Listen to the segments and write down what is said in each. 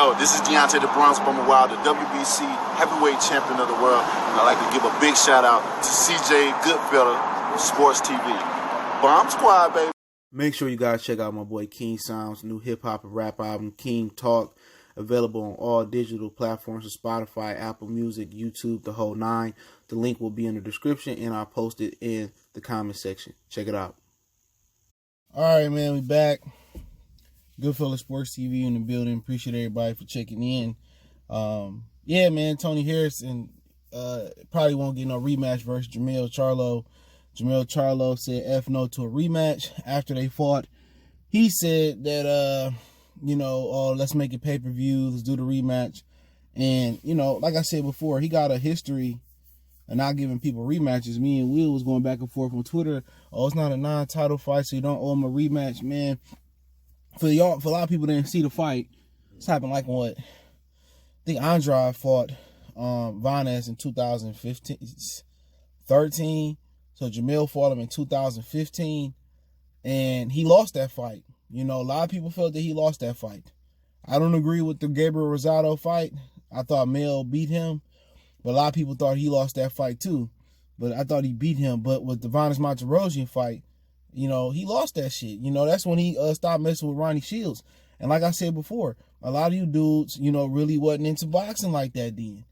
Yo, this is Deontay the Bronx Bummer Wild, the WBC heavyweight champion of the world. And I'd like to give a big shout out to CJ Goodfella of Sports TV. Bomb Squad, baby. Make sure you guys check out my boy King Sound's new hip-hop and rap album, King Talk, available on all digital platforms of Spotify, Apple Music, YouTube, the whole nine. The link will be in the description, and I'll post it in the comment section. Check it out. All right, man, we back. Goodfella Sports TV in the building. Appreciate everybody for checking in. Yeah, man, Tony Harrison probably won't get no rematch versus Jermell Charlo. Jermell Charlo said F no to a rematch after they fought. He said that, let's make it pay-per-view. Let's do the rematch. And, like I said before, he got a history of not giving people rematches. Me and Will was going back and forth on Twitter. Oh, it's not a non-title fight, so you don't owe him a rematch, man. For a lot of people that didn't see the fight, this happened like what? I think Andrade fought Vanez in 2013. So Jermell fought him in 2015, and he lost that fight. A lot of people felt that he lost that fight. I don't agree with the Gabriel Rosado fight. I thought Mel beat him, but a lot of people thought he lost that fight too. But I thought he beat him. But with the Vanez Monterosian fight, he lost that shit. That's when he stopped messing with Ronnie Shields. And like I said before, a lot of you dudes, really wasn't into boxing like that then.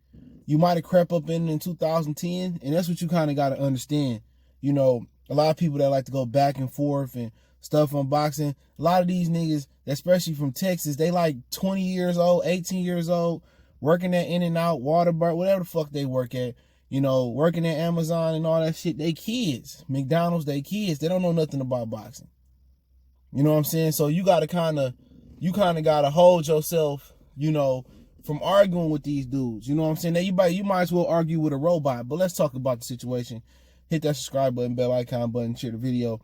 You might have crept up in 2010, and that's what you kind of got to understand. A lot of people that like to go back and forth and stuff on boxing, a lot of these niggas, especially from Texas, they like 20 years old, 18 years old, working at In-N-Out, Waterbury, whatever the fuck they work at, working at Amazon and all that shit. They kids. McDonald's, they kids. They don't know nothing about boxing. You know what I'm saying? So you got to kind of hold yourself, from arguing with these dudes. You know what I'm saying? Now, you might as well argue with a robot, but let's talk about the situation. Hit that subscribe button, bell icon button, share the video.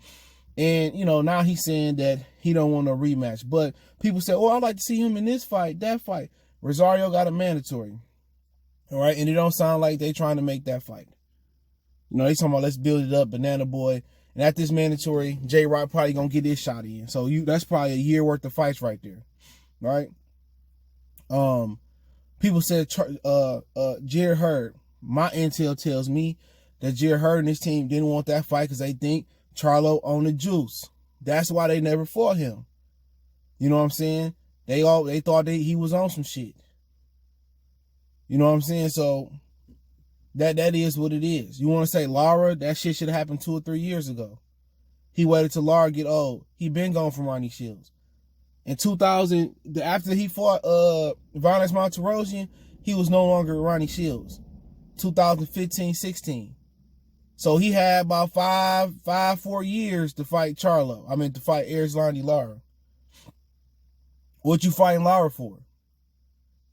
And, now he's saying that he don't want no rematch. But people say, I'd like to see him in this fight, that fight. Rosario got a mandatory. All right? And it don't sound like they trying to make that fight. They talking about let's build it up, Banana Boy. And at this mandatory, J-Rock probably going to get his shot in. So that's probably a year worth of fights right there. Right? People said Jared Hurd. My intel tells me that Jared Hurd and his team didn't want that fight because they think Charlo owned the juice. That's why they never fought him. You know what I'm saying? They thought he was on some shit. You know what I'm saying? So that is what it is. You want to say Lara? That shit should have happened 2 or 3 years ago. He waited till Lara get old. He been gone from Ronnie Shields. In 2000, after he fought Vanez Monterosian, he was no longer Ronnie Shields. 2015-16. So he had about 4 years to fight Charlo. To fight Erislandy Lara. What you fighting Lara for?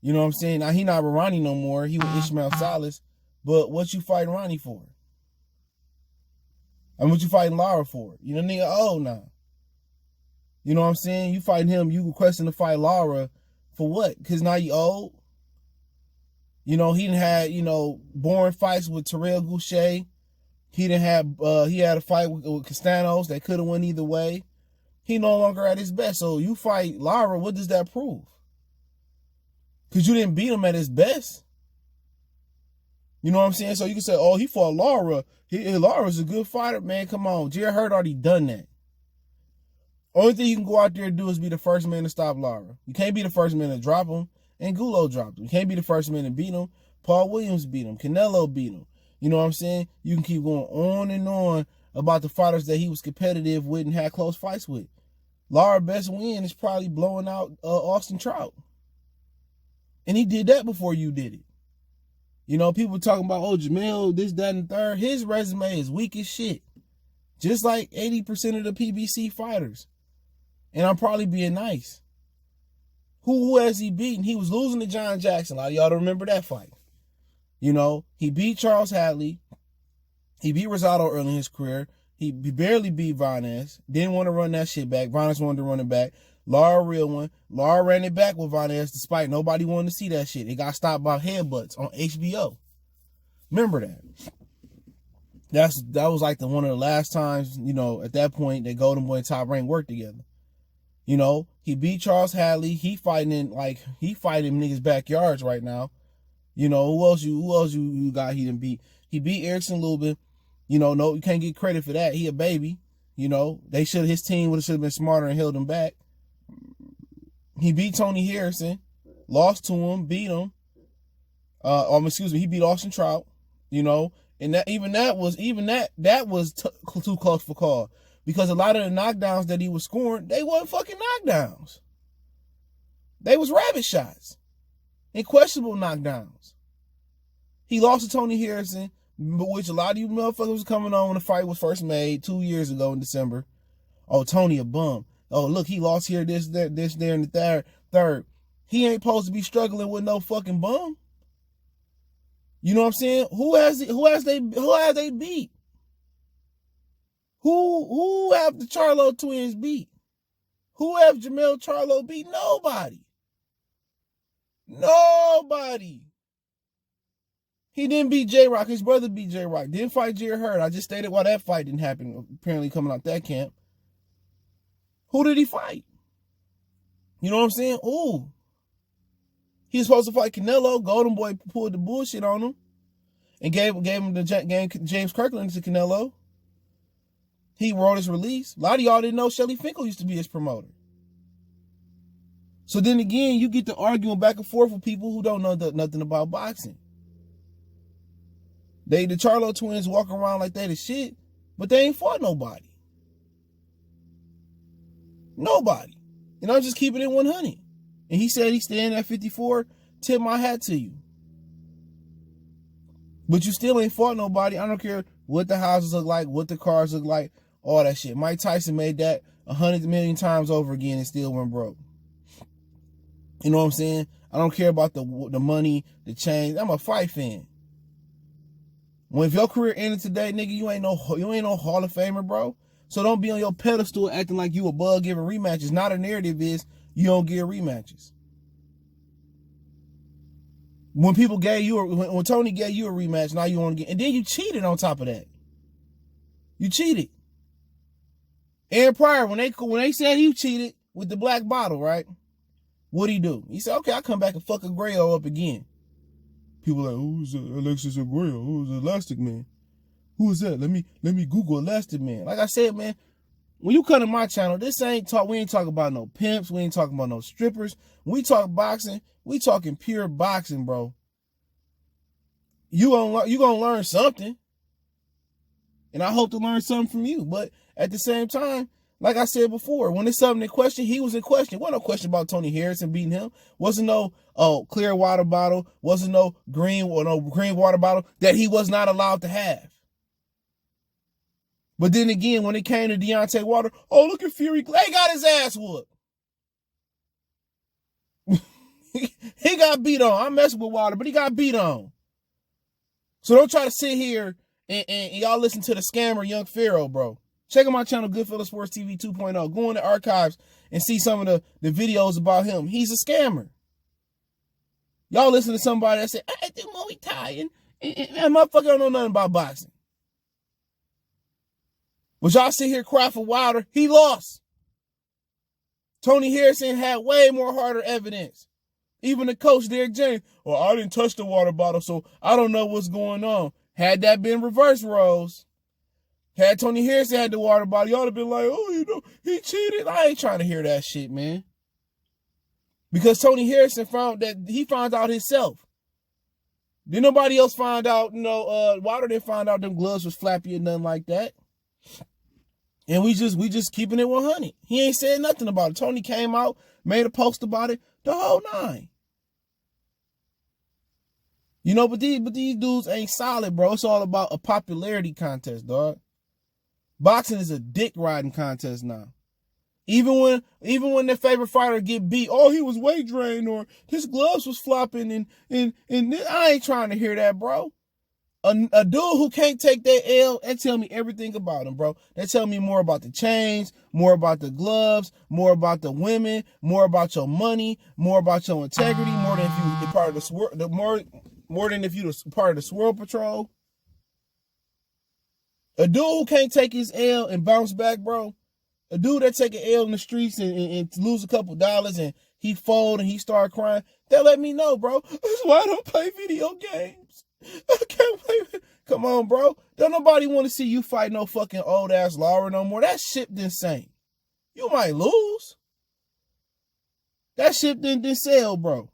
You know what I'm saying? Now he not with Ronnie no more. He with Ishmael Salas. But what you fighting Ronnie for? What you fighting Lara for? Nigga old now. You know what I'm saying? You fighting him, you requesting to fight Lara for what? Because now you old? He done had, boring fights with Terrell Goucher. He had a fight with Castanos that could have went either way. He no longer at his best. So you fight Lara, what does that prove? Because you didn't beat him at his best. You know what I'm saying? So you can say, he fought Lara. Lara's a good fighter, man. Come on. Jared Hurd already done that. Only thing you can go out there and do is be the first man to stop Lara. You can't be the first man to drop him. And Gulo dropped him. You can't be the first man to beat him. Paul Williams beat him. Canelo beat him. You know what I'm saying? You can keep going on and on about the fighters that he was competitive with and had close fights with. Lara's best win is probably blowing out Austin Trout. And he did that before you did it. People talking about, Jermell, this, that, and the third. His resume is weak as shit. Just like 80% of the PBC fighters. And I'm probably being nice. Who has he beaten? He was losing to John Jackson. A lot of y'all don't remember that fight. He beat Charles Hadley. He beat Rosado early in his career. He barely beat Vanez. Didn't want to run that shit back. Vanez wanted to run it back. Lara, real one. Lara ran it back with Vanez despite nobody wanting to see that shit. It got stopped by headbutts on HBO. Remember that. That was like one of the last times, at that point that Golden Boy and Top Rank worked together. You know, he beat Charles Hadley. He fighting in niggas' backyards right now. You know, who else you got he didn't beat? He beat Erickson Lubin. You know, no, you can't get credit for that. He a baby. You know, his team should have been smarter and held him back. He beat Tony Harrison, lost to him, beat him. He beat Austin Trout. You know, and that was too close for call, because a lot of the knockdowns that he was scoring, they wasn't fucking knockdowns. They was rabbit shots and questionable knockdowns. He lost to Tony Harrison, which a lot of you motherfuckers was coming on when the fight was first made 2 years ago in December. Oh, Tony a bum. Oh, look, he lost here, this, there, and the third. He ain't supposed to be struggling with no fucking bum. You know what I'm saying? Who has they beat? Who have the Charlo twins beat? Who have Jermell Charlo beat? Nobody. He didn't beat J-Rock. His brother beat J-Rock. Didn't fight Jerry Hurd. I just stated why that fight didn't happen, apparently coming out that camp. Who did he fight? You know what I'm saying? Ooh. He was supposed to fight Canelo. Golden Boy pulled the bullshit on him and gave him the James Kirkland to Canelo. He wrote his release. A lot of y'all didn't know Shelly Finkel used to be his promoter. So then again, you get to arguing back and forth with people who don't know nothing about boxing. The Charlo twins walk around like they the shit, but they ain't fought nobody. Nobody. And I'm just keeping it 100. And he said he's staying at 54. Tip my hat to you. But you still ain't fought nobody. I don't care what the houses look like, what the cars look like, all that shit. Mike Tyson made that 100 million times over again and still went broke. You know what I'm saying? I don't care about the money, the change. I'm a fight fan. When if your career ended today, nigga, you ain't no Hall of Famer, bro. So don't be on your pedestal acting like you above giving rematches. Now the narrative is you don't give rematches. When Tony gave you a rematch, now you want to get, and then you cheated on top of that. You cheated. Aaron Pryor, when they said he cheated with the black bottle, right? What'd he do? He said, okay, I'll come back and fuck Aguayo up again. People are like, who's Alexis Aguayo? Who's Elastic Man? Who is that? Let me Google Elastic Man. Like I said, man, when you come to my channel, we ain't talking about no pimps. We ain't talking about no strippers. When we talk boxing, we talking pure boxing, bro. You gonna learn something. And I hope to learn something from you. But at the same time, like I said before, when it's something in question, he was in question. Wasn't no question about Tony Harrison beating him. Wasn't no clear water bottle. Wasn't no green water bottle that he was not allowed to have. But then again, when it came to Deontay Wilder, oh, look at Fury. Clay got his ass whooped. He got beat on. I'm messing with Wilder, but he got beat on. So don't try to sit here and y'all listen to the scammer Young Pharaoh, bro. Check out my channel, Goodfellas Sports TV 2.0. Go in the archives and see some of the videos about him. He's a scammer. Y'all listen to somebody that said, I do Muay Thai, and motherfucker don't know nothing about boxing. But y'all sit here cry for Wilder. He lost. Tony Harrison had way more harder evidence. Even the coach, Derek James, well, I didn't touch the water bottle, so I don't know what's going on. Had that been reverse roles, had Tony Harrison had the water bottle, y'all would have been like, oh, he cheated. I ain't trying to hear that shit, man. Because Tony Harrison found out himself. Didn't nobody else find out, Wilder didn't find out them gloves was flappy or nothing like that. And we just keeping it 100. He ain't said nothing about it. Tony came out, made a post about it, the whole nine. But these dudes ain't solid, bro. It's all about a popularity contest, dog. Boxing is a dick riding contest now. Even when their favorite fighter get beat, oh, he was weight drained or his gloves was flopping and I ain't trying to hear that, bro. A dude who can't take that L, that tell me everything about him, bro. That tell me more about the chains, more about the gloves, more about the women, more about your money, more about your integrity, more than if you part of the more than if you was part of the Swirl Patrol. A dude who can't take his L and bounce back, bro. A dude that take an L in the streets and lose a couple dollars and he fold and he start crying, that let me know, bro. That's why I don't play video games. I can't play. Come on, bro. Don't nobody want to see you fight no fucking old ass Lara no more. That shit insane. You might lose. That shit didn't sell, bro.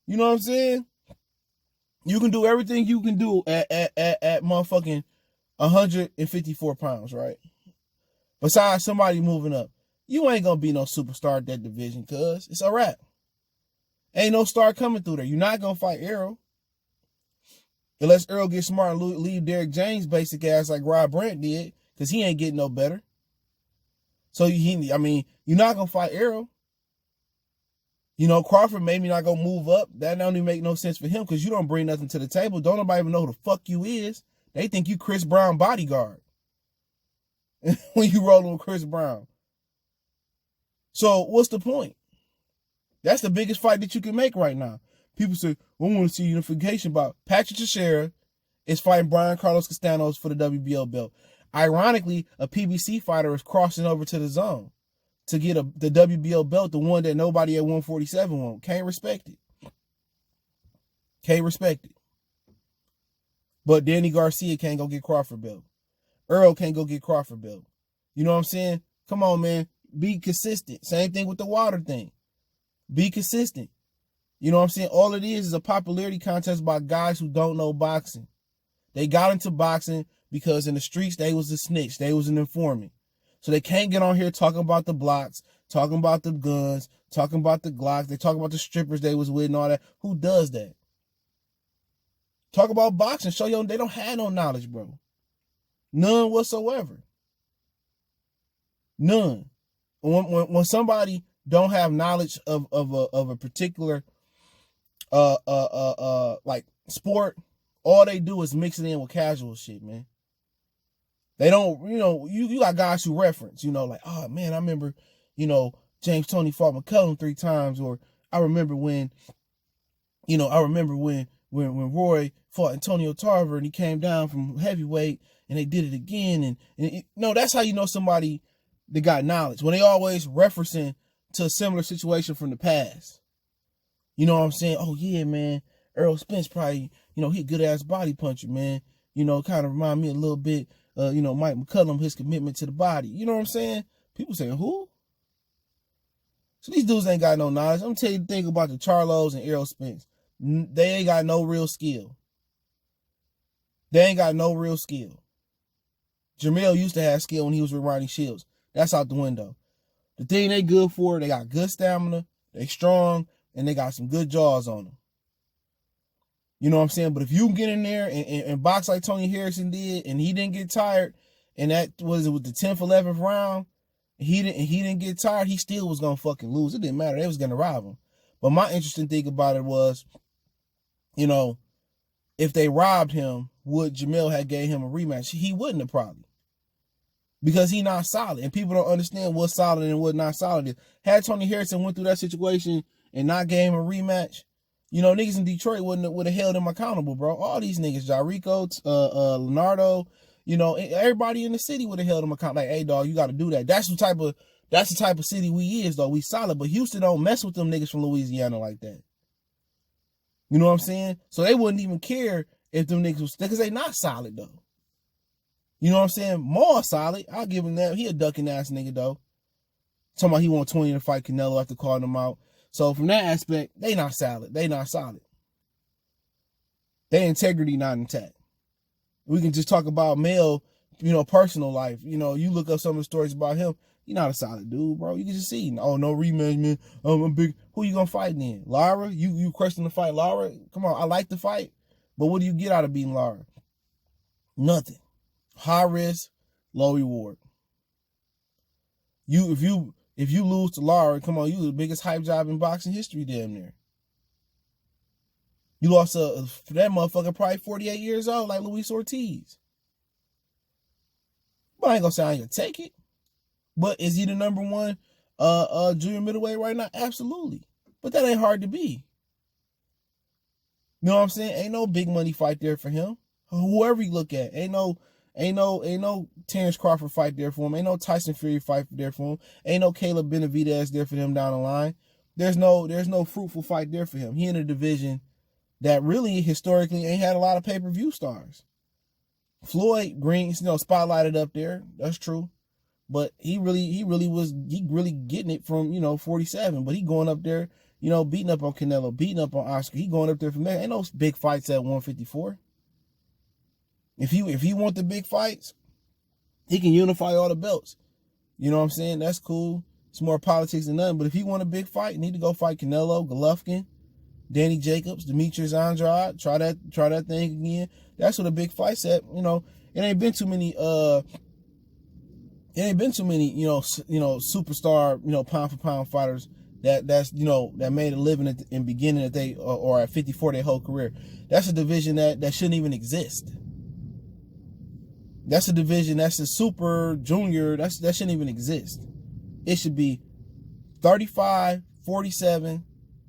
You know what I'm saying? You can do everything you can do at motherfucking 154 pounds, right? Besides somebody moving up. You ain't gonna be no superstar at that division, cuz it's a wrap. Ain't no star coming through there. You're not gonna fight Errol. Unless Earl gets smart and leave Derrick James basic ass like Rob Brandt did, because he ain't getting no better. So, you're not gonna fight Errol. You know, Crawford maybe not gonna move up. That don't even make no sense for him, because you don't bring nothing to the table. Don't nobody even know who the fuck you is. They think you Chris Brown bodyguard. When you rolling with Chris Brown. So what's the point? That's the biggest fight that you can make right now. People say, we want to see unification about Patrick Teixeira is fighting Brian Carlos Castanos for the WBO belt. Ironically, a PBC fighter is crossing over to the zone to get the WBO belt, the one that nobody at 147 won't. Can't respect it. Can't respect it. But Danny Garcia can't go get Crawford belt. Earl can't go get Crawford belt. You know what I'm saying? Come on, man. Be consistent. Same thing with the water thing. Be consistent. You know what I'm saying? All it is a popularity contest by guys who don't know boxing. They got into boxing because in the streets, they was a snitch. They was an informant. So they can't get on here talking about the blocks, talking about the guns, talking about the Glocks. They talk about the strippers they was with and all that. Who does that? Talk about boxing. Show you they don't have no knowledge, bro. None whatsoever. None. When somebody don't have knowledge of a particular like sport, all they do is mix it in with casual shit, man. They don't, you got guys who reference, like, oh man, I remember, James Toney fought McCullum 3 times, or I remember when Roy fought Antonio Tarver and he came down from heavyweight and they did it again. No, that's how you know somebody that got knowledge. When they always referencing to a similar situation from the past. You know what I'm saying? Oh yeah, man. Errol Spence probably, he a good ass body puncher, man. Kind of remind me a little bit, Mike McCullum, his commitment to the body. You know what I'm saying? People saying, who? So these dudes ain't got no knowledge. I'm tell you the thing about the Charlos and Errol Spence. They ain't got no real skill. They ain't got no real skill. Jermell used to have skill when he was with Ronnie Shields. That's out the window. The thing they good for, they got good stamina, they strong, and they got some good jaws on them. You know what I'm saying? But if you get in there and box like Tony Harrison did, and he didn't get tired, and that was with the 10th, 11th round, he didn't get tired, he still was gonna fucking lose. It didn't matter. They was gonna rob him. But my interesting thing about it was, if they robbed him, would Jermell have gave him a rematch? He wouldn't have probably. Because he not solid. And people don't understand what's solid and what not solid is. Had Tony Harrison went through that situation and not gave him a rematch, niggas in Detroit would have held him accountable, bro. All these niggas, Jarico, Leonardo, everybody in the city would have held him accountable. Like, hey, dog, you got to do that. That's the type of city we is, though. We solid. But Houston don't mess with them niggas from Louisiana like that. You know what I'm saying? So they wouldn't even care if them niggas was, because they not solid, though. You know what I'm saying? More solid. I'll give him that. He a ducking ass nigga, though. Talking about he want 20 to fight Canelo after calling him out. So from that aspect, they not solid. They not solid. Their integrity not intact. We can just talk about Mel, personal life. You look up some of the stories about him. You're not a solid dude, bro. You can just see. Oh, no rematch, man. I'm big. Who you gonna fight then? Lara? You question to fight Lara? Come on, I like the fight. But what do you get out of beating Lara? Nothing. High risk, low reward. If you lose to Lara, come on, you the biggest hype job in boxing history, damn near. You lost to that motherfucker probably 48 years old, like Luis Ortiz. But I ain't gonna say I ain't gonna take it. But is he the number one junior middleweight right now? Absolutely. But that ain't hard to be. You know what I'm saying? Ain't no big money fight there for him. Whoever you look at, ain't Ain't no Terrence Crawford fight there for him. Ain't no Tyson Fury fight there for him. Ain't no Caleb Benavidez there for him down the line. There's no fruitful fight there for him. He in a division that really historically ain't had a lot of pay-per-view stars. Floyd Green, spotlighted up there. That's true. But he really getting it from, 47. But he going up there, beating up on Canelo, beating up on Oscar. He going up there from there. Ain't no big fights at 154. If he want the big fights, he can unify all the belts. You know what I'm saying? That's cool. It's more politics than nothing. But if he want a big fight, he need to go fight Canelo, Golovkin, Danny Jacobs, Demetrius Andrade. Try that thing again. That's what a big fight's at. It ain't been too many superstar, pound for pound fighters that made a living in beginning that they or at 54 their whole career. That's a division that shouldn't even exist. That's a division that's a super junior. That shouldn't even exist. It should be 35, 47,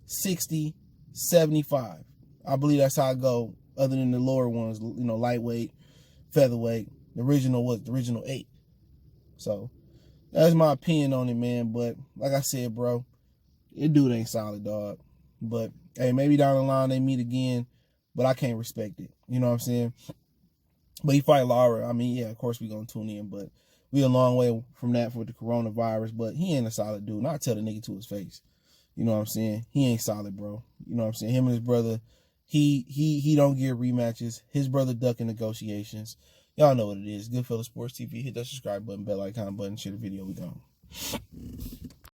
60, 75. I believe that's how I go, other than the lower ones, lightweight, featherweight. The original 8. So that's my opinion on it, man. But like I said, bro, it dude ain't solid, dog. But hey, maybe down the line they meet again, but I can't respect it. You know what I'm saying? But he fight Lara. I mean, yeah, of course we gonna tune in, but we a long way from that for the coronavirus. But he ain't a solid dude. Not tell the nigga to his face. You know what I'm saying? He ain't solid, bro. You know what I'm saying? Him and his brother, he don't get rematches. His brother ducking negotiations. Y'all know what it is. Goodfellas Sports TV. Hit that subscribe button, bell icon button, share the video. We gone.